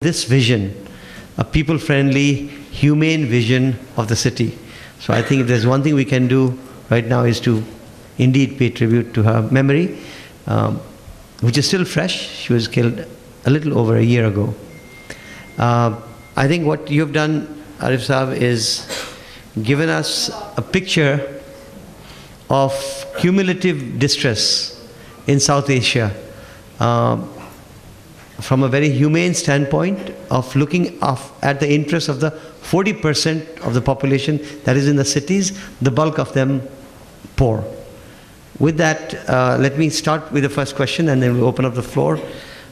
this vision, a people-friendly, humane vision of the city. So I think if there's one thing we can do right now is to indeed pay tribute to her memory, which is still fresh. She was killed a little over a year ago. I think what you've done, Arif Saab, is given us a picture of cumulative distress in South Asia, from a very humane standpoint of looking at the interests of the 40% of the population that is in the cities, the bulk of them poor. With that, let me start with the first question and then we'll open up the floor.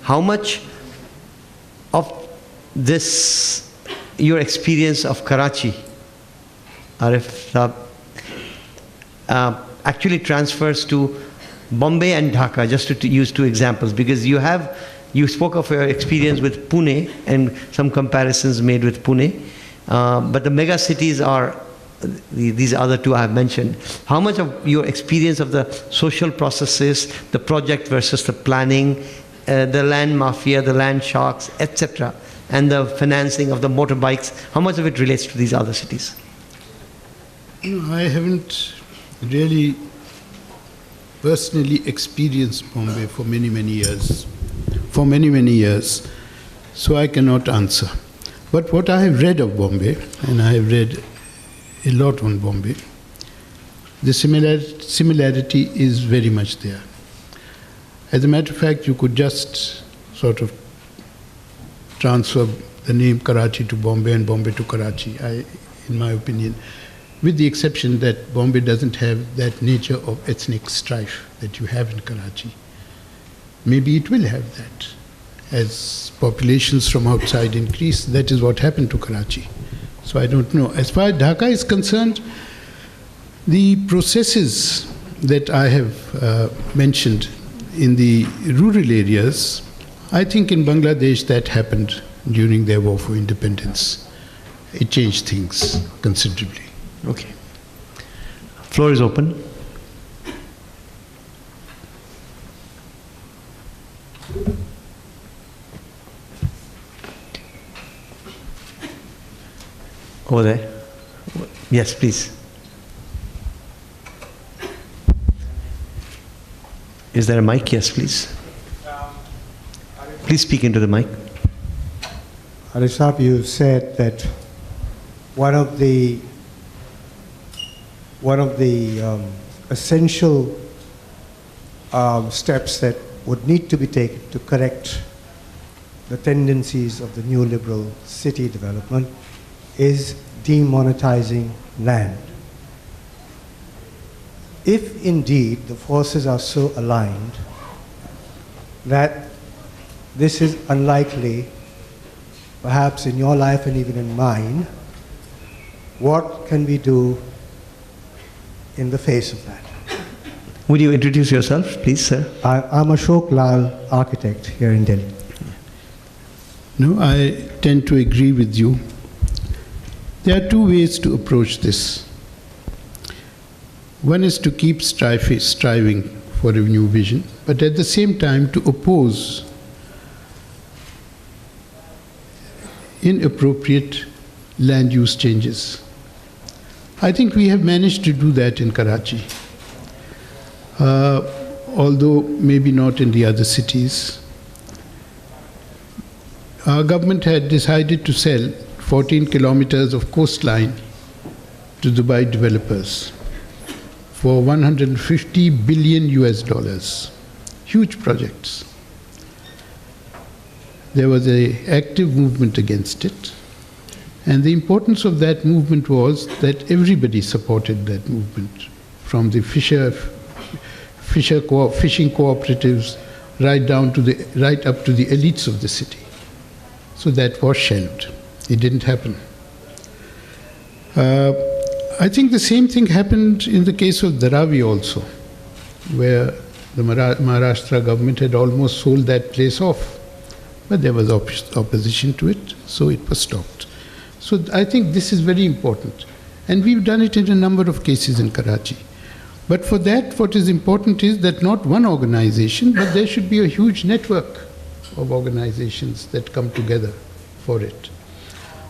How much of this, your experience of Karachi, Arif, actually transfers to Bombay and Dhaka, just to use two examples, because you spoke of your experience with Pune and some comparisons made with Pune, but the mega cities are these other two I have mentioned. How much of your experience of the social processes, the project versus the planning, the land mafia, the land sharks, etc., and the financing of the motorbikes, how much of it relates to these other cities? I haven't really personally experienced Bombay for many years. So I cannot answer. But what I have read of Bombay, and I have read a lot on Bombay, the similarity is very much there. As a matter of fact, you could just sort of transfer the name Karachi to Bombay and Bombay to Karachi, in my opinion, with the exception that Bombay doesn't have that nature of ethnic strife that you have in Karachi. Maybe it will have that. As populations from outside increase, that is what happened to Karachi. So I don't know. As far as Dhaka is concerned, the processes that I have mentioned in the rural areas, I think in Bangladesh that happened during their war for independence. It changed things considerably. Okay. Floor is open. Over there. Yes, please. Is there a mic? Yes, please. Please speak into the mic. Arif Saab, you said that one of the essential steps that would need to be taken to correct the tendencies of the new liberal city development is demonetizing land. If indeed the forces are so aligned that this is unlikely, perhaps in your life and even in mine, what can we do in the face of that? Would you introduce yourself, please, sir? I'm Ashok Lal, architect here in Delhi. No, I tend to agree with you. There are two ways to approach this. One is to keep striving for a new vision, but at the same time to oppose inappropriate land use changes. I think we have managed to do that in Karachi, although maybe not in the other cities. Our government had decided to sell 14 kilometers of coastline to Dubai developers for $150 billion US. Huge projects. There was an active movement against it. And the importance of that movement was that everybody supported that movement, from the fishing cooperatives right up to the elites of the city. So that was shelved. It didn't happen. I think the same thing happened in the case of Dharavi also, where the Maharashtra government had almost sold that place off, but there was opposition to it, so it was stopped. So I think this is very important. And we've done it in a number of cases in Karachi. But for that, what is important is that not one organization, but there should be a huge network of organizations that come together for it.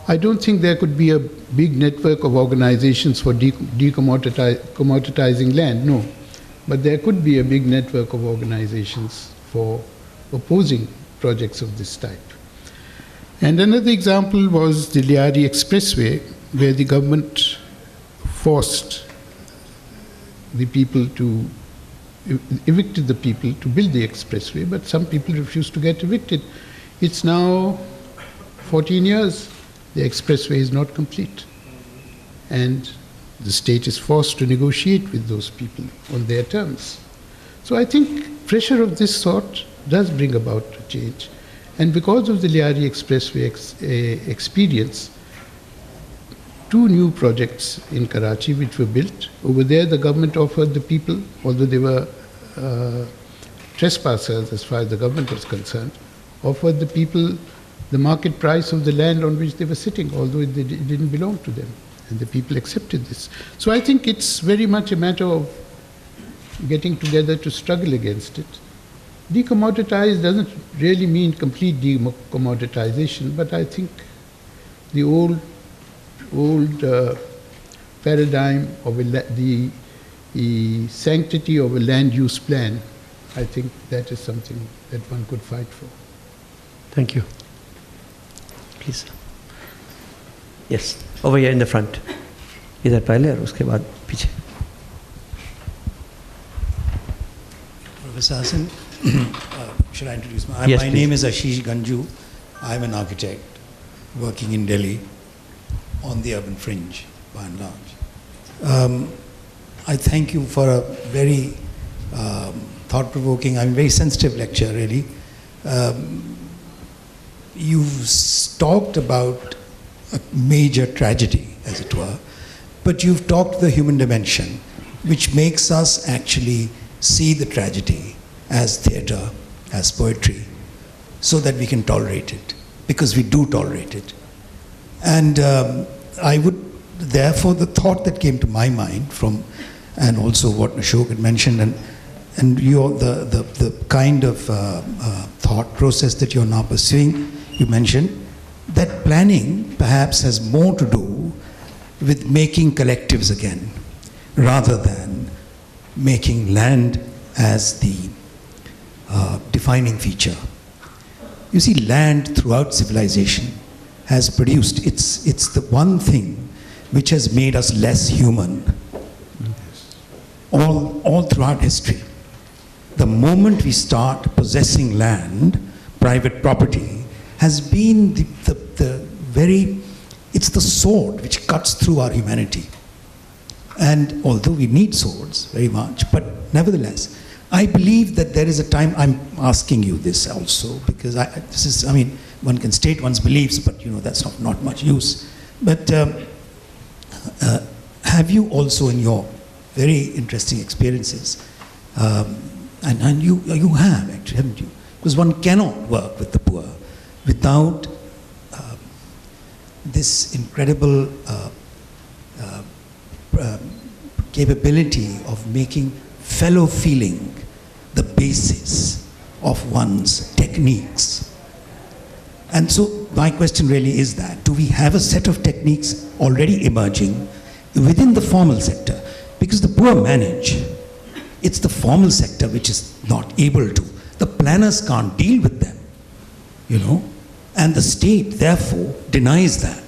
I don't think there could be a big network of organizations for decommoditizing land, no. But there could be a big network of organizations for opposing projects of this type. And another example was the Liari Expressway, where the government forced the people to, evicted the people to build the expressway, but some people refused to get evicted. It's now 14 years, the expressway is not complete. And the state is forced to negotiate with those people on their terms. So I think pressure of this sort does bring about a change. And because of the Liari Expressway experience, 2 new projects in Karachi which were built. Over there the government offered the people, although they were trespassers as far as the government was concerned, offered the people the market price of the land on which they were sitting, although it didn't belong to them. And the people accepted this. So I think it's very much a matter of getting together to struggle against it. Decommoditize doesn't really mean complete decommoditization, but I think the old paradigm of the sanctity of a land use plan, I think that is something that one could fight for. Thank you. Please. Yes, over here in the front. इधर पहले और उसके बाद पीछे. Professor Hasan, should I introduce myself? Yes, my please. name is Ashish Ganju. I'm an architect working in Delhi on the urban fringe, by and large. I thank you for a very thought-provoking, very sensitive lecture, really. You've talked about a major tragedy, as it were, but you've talked the human dimension, which makes us actually see the tragedy as theatre, as poetry, so that we can tolerate it, because we do tolerate it. And I would, therefore, the thought that came to my mind from, and also what Ashok had mentioned, and the kind of thought process that you're now pursuing, you mentioned, that planning perhaps has more to do with making collectives again, rather than making land as the defining feature. You see, land throughout civilization has produced, it's the one thing which has made us less human all throughout history. The moment we start possessing land, private property, has been it's the sword which cuts through our humanity. And although we need swords very much, but nevertheless, I believe that there is a time, I'm asking you this also, because one can state one's beliefs, but that's not much use. But have you also, in your very interesting experiences, and you have actually, haven't you? Because one cannot work with the poor without this incredible capability of making fellow feeling the basis of one's techniques. And so my question really is that, do we have a set of techniques already emerging within the formal sector? Because the poor manage, it's the formal sector which is not able to. The planners can't deal with them, and the state therefore denies that.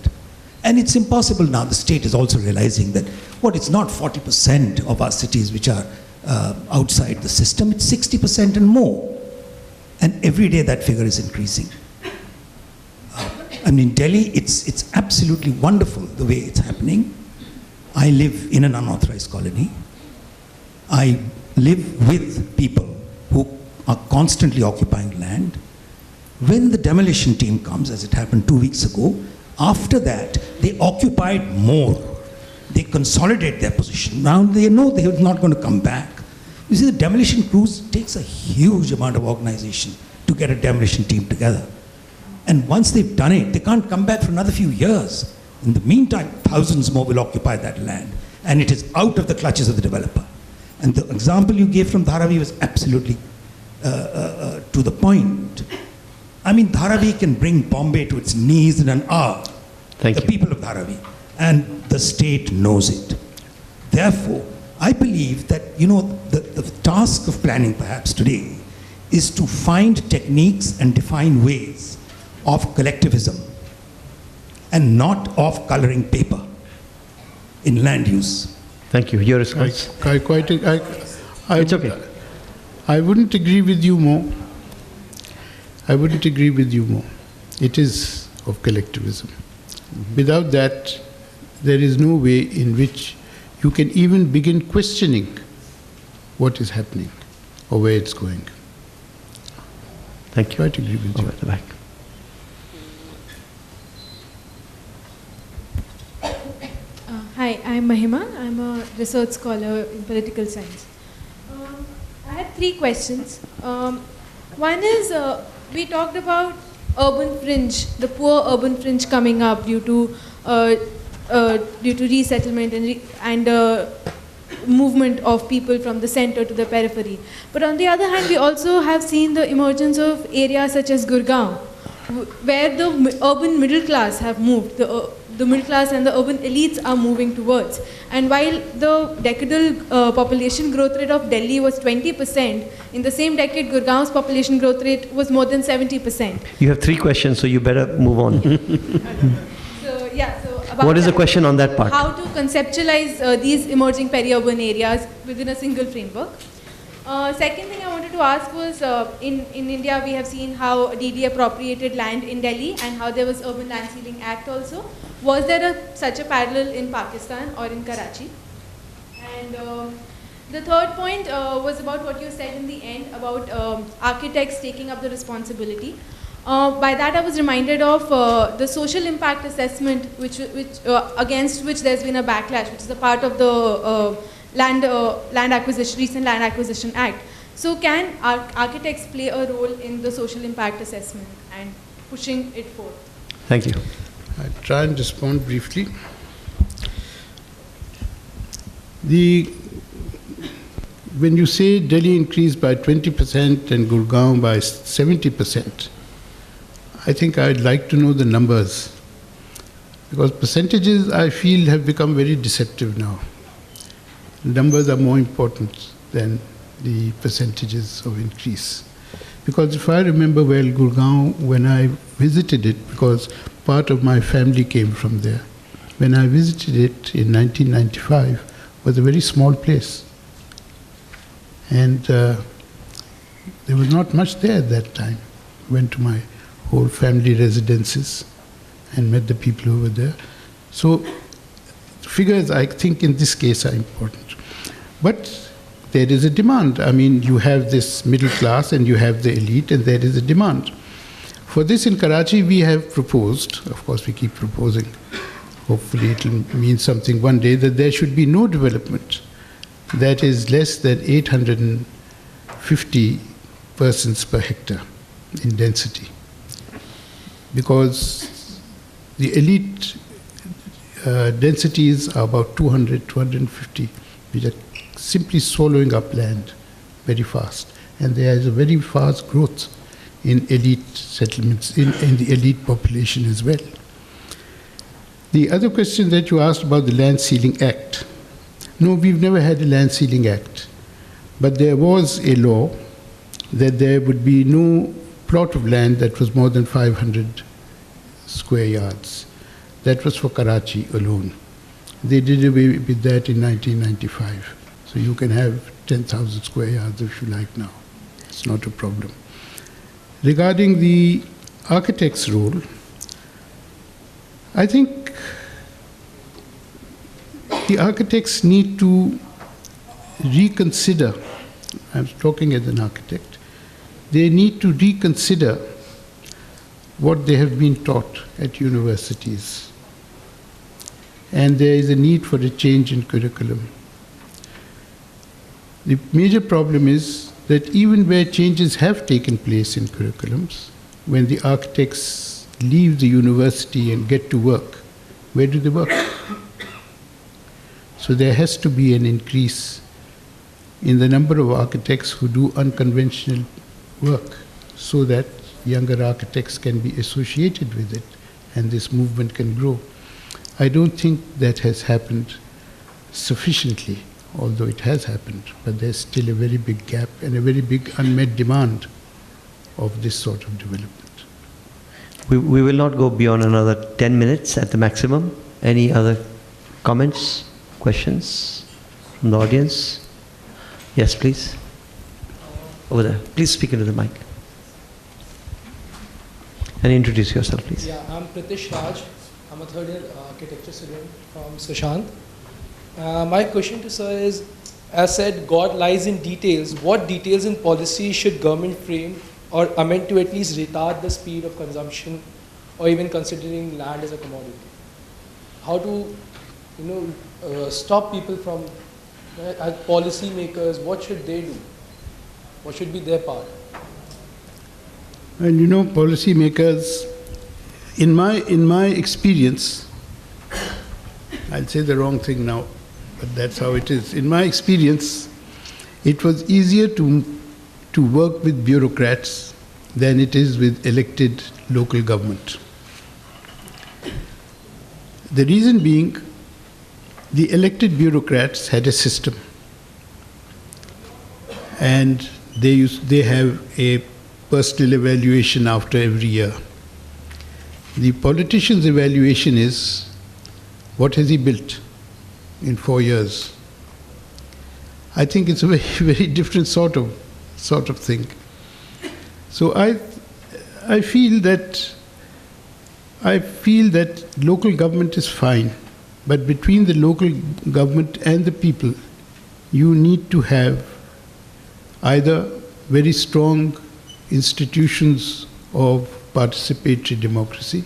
And it's impossible now. The state is also realizing that it's not 40% of our cities which are outside the system, it's 60% and more. And every day that figure is increasing. In Delhi, it's absolutely wonderful the way it's happening. I live in an unauthorized colony. I live with people who are constantly occupying land. When the demolition team comes, as it happened 2 weeks ago, after that, they occupied more. They consolidate their position. Now they know they are not going to come back. You see, the demolition crews takes a huge amount of organization to get a demolition team together. And once they've done it, they can't come back for another few years. In the meantime, thousands more will occupy that land. And it is out of the clutches of the developer. And the example you gave from Dharavi was absolutely to the point. I mean, Dharavi can bring Bombay to its knees in an hour. Thank the you. people of Dharavi. And the state knows it. Therefore, I believe that, the task of planning perhaps today is to find techniques and define ways of collectivism and not of coloring paper in land use. Thank you. Your response? It's okay. I wouldn't agree with you more. It is of collectivism. Without that, there is no way in which you can even begin questioning what is happening or where it's going. Thank you. Quite agree with you. Over at the back. Hi, I'm Mahima. I'm a research scholar in political science. I have 3 questions. One is, we talked about urban fringe, the poor urban fringe coming up due to resettlement and movement of people from the center to the periphery. But on the other hand, we also have seen the emergence of areas such as Gurgaon, where the urban middle class have moved. The middle class and the urban elites are moving towards. And while the decadal population growth rate of Delhi was 20%, in the same decade, Gurgaon's population growth rate was more than 70%. You have 3 questions, so you better move on. So about What is the question on that part? How to conceptualize these emerging peri-urban areas within a single framework. Second thing I wanted to ask was, in India we have seen how DD appropriated land in Delhi and how there was Urban Land Ceiling Act also. Was there such a parallel in Pakistan or in Karachi? And the third point was about what you said in the end about architects taking up the responsibility. By that I was reminded of the social impact assessment which against which there's been a backlash, which is a part of the recent Land Acquisition Act. So can architects play a role in the social impact assessment and pushing it forward? Thank you. I'll try and respond briefly. When you say Delhi increased by 20% and Gurgaon by 70%, I think I'd like to know the numbers, because percentages, I feel, have become very deceptive now. Numbers are more important than the percentages of increase. Because if I remember well, Gurgaon, when I visited it, because part of my family came from there, when I visited it in 1995, was a very small place. And there was not much there at that time. Went to my whole family residences and met the people who were there. So figures, I think, in this case are important. But there is a demand. I mean, you have this middle class and you have the elite, and there is a demand. For this in Karachi, we have proposed, of course we keep proposing, hopefully it will mean something one day, that there should be no development that is less than 850 persons per hectare in density. Because the elite densities are about 200, 250, which are simply swallowing up land very fast. And there is a very fast growth in elite settlements, in the elite population as well. The other question that you asked about the Land Ceiling Act. No, we've never had a Land Ceiling Act. But there was a law that there would be no plot of land that was more than 500 square yards. That was for Karachi alone. They did away with that in 1995. So you can have 10,000 square yards if you like now. It's not a problem. Regarding the architect's role, I think the architects need to reconsider. I'm talking as an architect. They need to reconsider what they have been taught at universities. And there is a need for a change in curriculum. The major problem is that even where changes have taken place in curriculums, when the architects leave the university and get to work, where do they work? So there has to be an increase in the number of architects who do unconventional work, so that younger architects can be associated with it and this movement can grow. I don't think that has happened sufficiently, although it has happened, but there's still a very big gap and a very big unmet demand of this sort of development. We will not go beyond another 10 minutes at the maximum. Any other comments, questions from the audience? Yes, please. Over there. Please speak into the mic. And introduce yourself, please. Yeah, I'm Pratish Raj. I'm a third year architecture student from Sushant. My question to sir is, as said, God lies in details. What details in policy should government frame or amend to at least retard the speed of consumption, or even considering land as a commodity? How to, stop people from, as policy makers, what should they do? What should be their part? Well, policy makers, in my experience, I'll say the wrong thing now, but that's how it is. In my experience, it was easier to work with bureaucrats than it is with elected local government. The reason being, the elected bureaucrats had a system, and they have a personal evaluation after every year. The politician's evaluation is, what has he built in 4 years? I think it's a very, very different sort of thing. So I feel that local government is fine, but between the local government and the people, you need to have either very strong institutions of participatory democracy,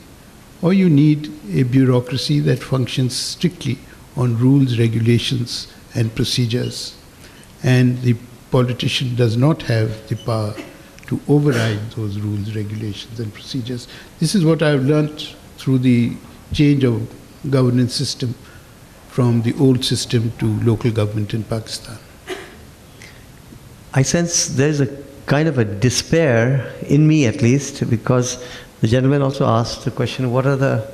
or you need a bureaucracy that functions strictly on rules, regulations, and procedures. And the politician does not have the power to override those rules, regulations, and procedures. This is what I've learnt through the change of governance system from the old system to local government in Pakistan. I sense there's a kind of a despair, in me at least, because the gentleman also asked the question, what are the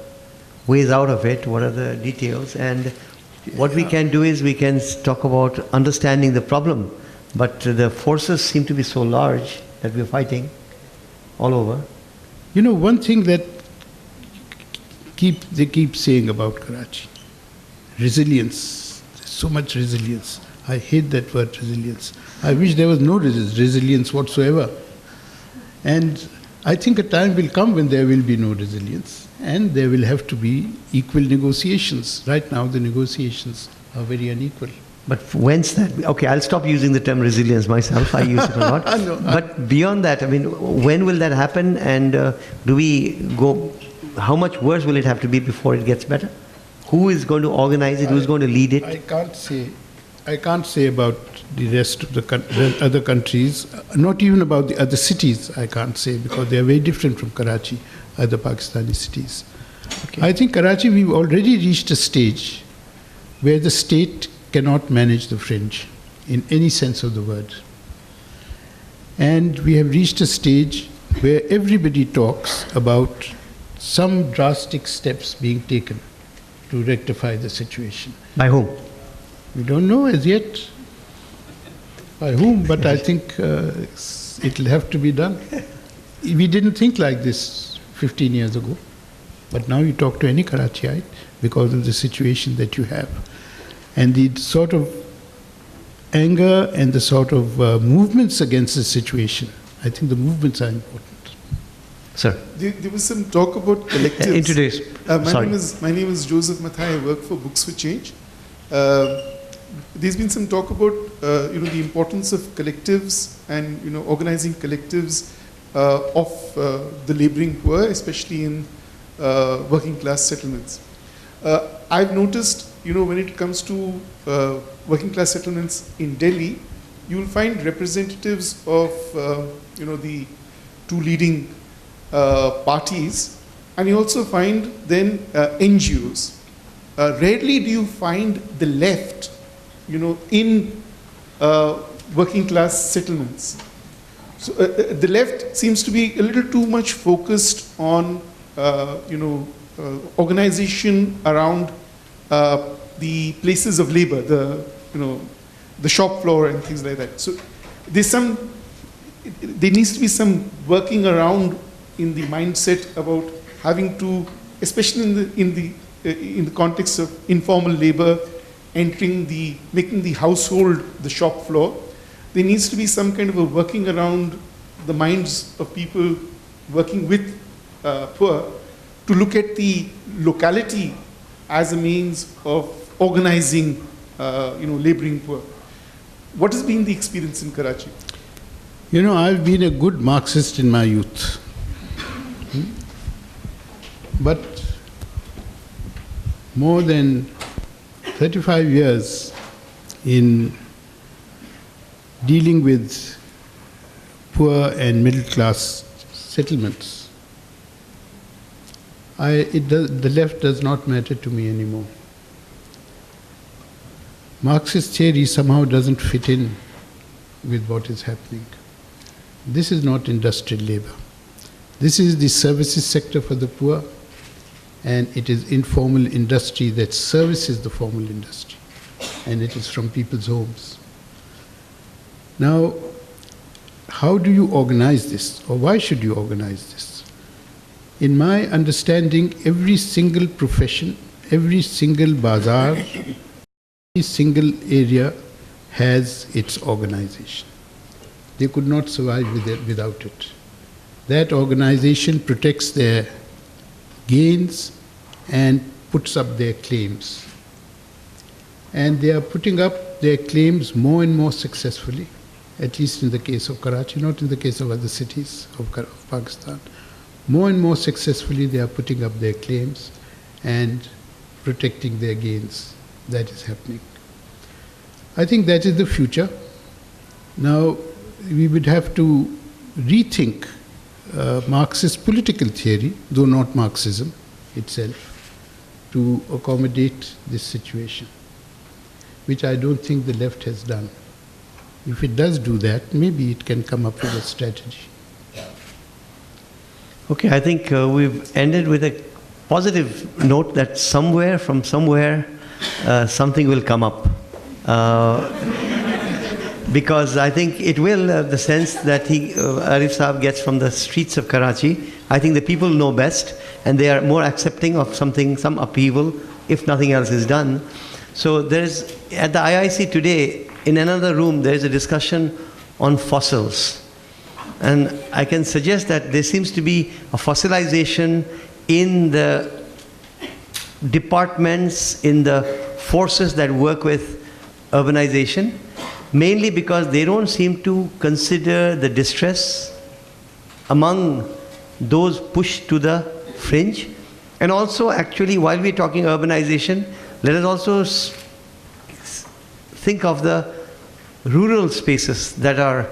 ways out of it, what are the details, and what we can do is we can talk about understanding the problem, but the forces seem to be so large that we're fighting all over. One thing that they keep saying about Karachi, resilience. There's so much resilience. I hate that word, resilience. I wish there was no resilience whatsoever. And I think a time will come when there will be no resilience, and there will have to be equal negotiations. Right now, the negotiations are very unequal. But when's that? Okay, I'll stop using the term resilience myself. I use it a lot. But beyond that, when will that happen? And do we go? How much worse will it have to be before it gets better? Who is going to organize it? Who's going to lead it? I can't say about the rest of the other countries, not even about the other cities, I can't say, because they are very different from Karachi, other Pakistani cities. Okay. I think Karachi, we've already reached a stage where the state cannot manage the fringe in any sense of the word. And we have reached a stage where everybody talks about some drastic steps being taken to rectify the situation. By whom? We don't know as yet by whom, but I think it'll have to be done. We didn't think like this 15 years ago, but now you talk to any Karachiite because of the situation that you have. And the sort of anger and the sort of movements against the situation, I think the movements are important. Sir. There was some talk about collectives. Introduce. My name is Joseph Mathai. I work for Books for Change. There's been some talk about the importance of collectives and organizing collectives of the labouring poor, especially in working class settlements. I've noticed when it comes to working class settlements in Delhi, you will find representatives of the two leading parties, and you also find then NGOs. Rarely do you find the left, in working class settlements. So the left seems to be a little too much focused on, organization around the places of labor, the shop floor and things like that. So there needs to be some working around in the mindset about having to, especially in the context of informal labor, making the household the shop floor. There needs to be some kind of a working around the minds of people working with poor to look at the locality as a means of organizing, laboring poor. What has been the experience in Karachi? I've been a good Marxist in my youth. But more than 35 years in dealing with poor and middle class settlements, the left does not matter to me anymore. Marxist theory somehow doesn't fit in with what is happening. This is not industrial labor. This is the services sector for the poor, and it is informal industry that services the formal industry, and it is from people's homes. Now, how do you organize this, or why should you organize this? In my understanding, every single profession, every single bazaar, every single area has its organization. They could not survive without it. That organization protects their gains and puts up their claims. And they are putting up their claims more and more successfully, at least in the case of Karachi, not in the case of other cities of Pakistan. More and more successfully they are putting up their claims and protecting their gains. That is happening. I think that is the future. Now, we would have to rethink Marxist political theory, though not Marxism itself, to accommodate this situation, which I don't think the left has done. If it does do that, maybe it can come up with a strategy. Okay, I think we've ended with a positive note that somewhere, from somewhere, something will come up. Because I think it will, the sense that Arif Saab gets from the streets of Karachi. I think the people know best, and they are more accepting of some upheaval, if nothing else is done. So there's, at the IIC today, in another room, there is a discussion on fossils. And I can suggest that there seems to be a fossilization in the departments, in the forces that work with urbanization, mainly because they don't seem to consider the distress among those pushed to the fringe. And also, actually, while we're talking urbanization, let us also think of the rural spaces that are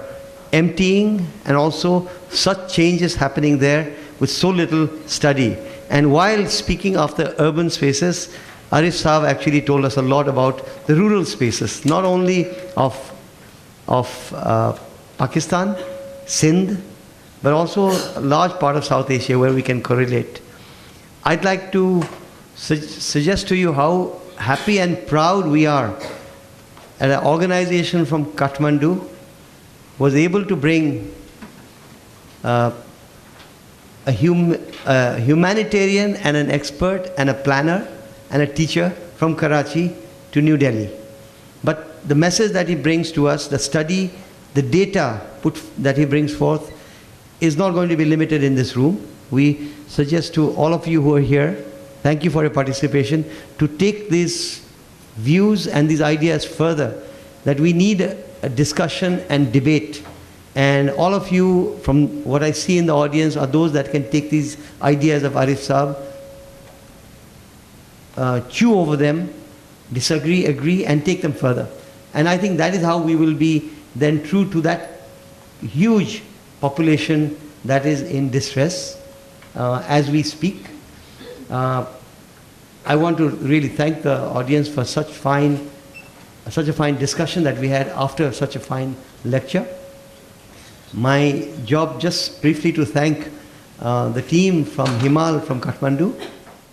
emptying, and also such changes happening there with so little study. And while speaking of the urban spaces, Arif Saab actually told us a lot about the rural spaces, not only of Pakistan, Sindh, but also a large part of South Asia where we can correlate. I'd like to suggest to you how happy and proud we are at an organization from Kathmandu was able to bring a humanitarian and an expert and a planner and a teacher from Karachi to New Delhi. But the message that he brings to us, the study, the data that he brings forth, is not going to be limited in this room. We suggest to all of you who are here, thank you for your participation, to take these views and these ideas further, that we need a discussion and debate. And all of you, from what I see in the audience, are those that can take these ideas of Arif Saab, chew over them, disagree, agree, and take them further. And I think that is how we will be then true to that huge population that is in distress as we speak. I want to really thank the audience for such a fine discussion that we had after such a fine lecture. My job just briefly to thank the team from Himal, from Kathmandu,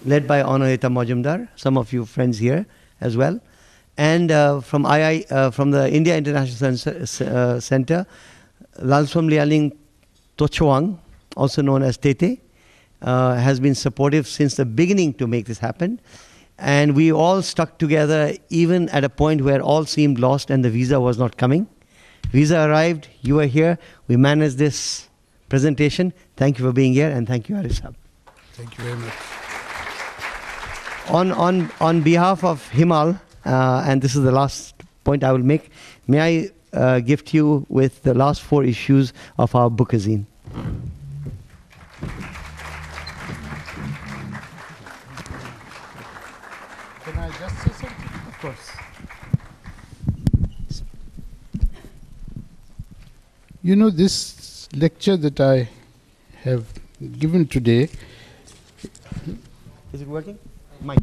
led by Honorita Majumdar, some of you friends here as well, and from the India International Center, Lalswam Lialing Tochwang, also known as Tete, has been supportive since the beginning to make this happen. And we all stuck together even at a point where all seemed lost and the visa was not coming. Visa arrived, you were here, we managed this presentation. Thank you for being here, and thank you, Arif Sahab. Thank you very much. On behalf of Himal, and this is the last point I will make, may I gift you with the last 4 issues of our bookazine. Can I just say something? Of course. You know, this lecture that I have given today. Is it working? Mike.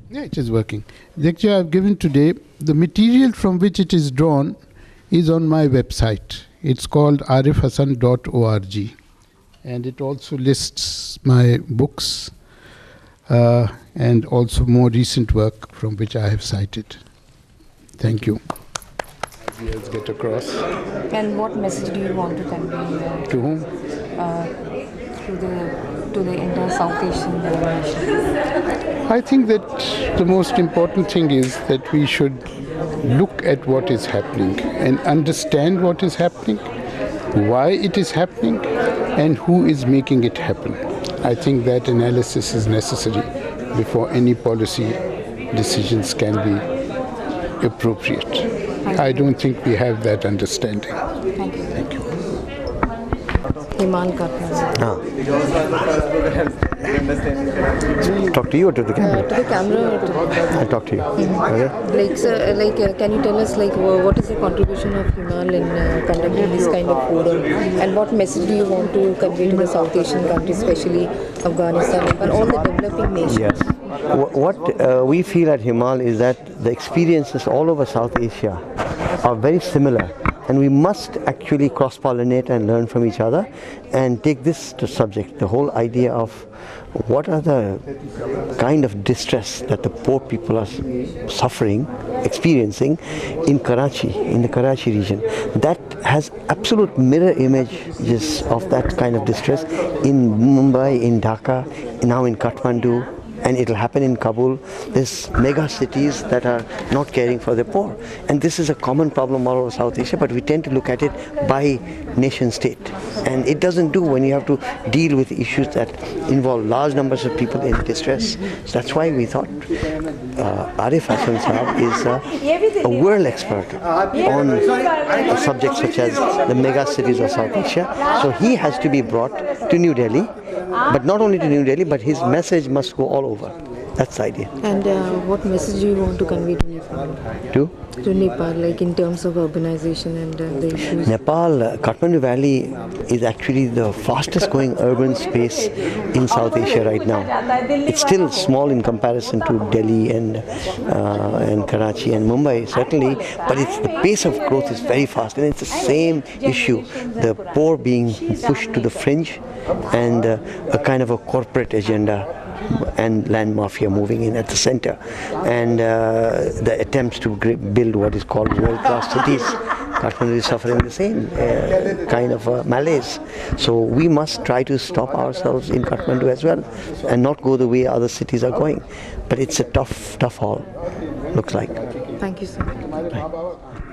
Yeah, it is working. The lecture I have given today, the material from which it is drawn is on my website. It's called arifhasan.org. And it also lists my books and also more recent work from which I have cited. Thank you. Ideas get across. And what message do you want to convey? To whom? To the entire South Asian nation? I think that the most important thing is that we should look at what is happening and understand what is happening, why it is happening, and who is making it happen. I think that analysis is necessary before any policy decisions can be appropriate. I don't think we have that understanding. Thank you. Thank you. Himal Kathmandu. Talk to you or to the camera? To the camera. Or to I'll talk to you. Okay? like, sir, can you tell us what is the contribution of Himal in conducting this kind of forum, and what message do you want to convey to the South Asian countries, especially Afghanistan, Nepal, all the developing nations? Yes. What we feel at Himal is that the experiences all over South Asia are very similar, and we must actually cross-pollinate and learn from each other and take this to subject, the whole idea of what are the kind of distress that the poor people are suffering, experiencing in Karachi, in the Karachi region. That has absolute mirror images of that kind of distress in Mumbai, in Dhaka, now in Kathmandu, and it'll happen in Kabul. There's mega cities that are not caring for the poor. And this is a common problem all over South Asia, but we tend to look at it by nation state. And it doesn't do when you have to deal with issues that involve large numbers of people in distress. So that's why we thought Arif Hasan Sahab is a world expert on a subject such as the mega cities of South Asia. So he has to be brought to New Delhi, but not only to New Delhi, but his message must go all over. That's the idea. And what message do you want to convey to Nepal? To Nepal, like in terms of urbanization and the issues? Nepal, Kathmandu Valley is actually the fastest growing urban space in South Asia right now. It's still small in comparison to Delhi and Karachi and Mumbai, certainly, but the pace of growth is very fast, and it's the same issue, the poor being pushed to the fringe and a kind of a corporate agenda and land mafia moving in at the center, and the attempts to build what is called world-class cities. Kathmandu is suffering the same kind of malaise. So we must try to stop ourselves in Kathmandu as well and not go the way other cities are going. But it's a tough haul, looks like. Thank you, sir. Bye.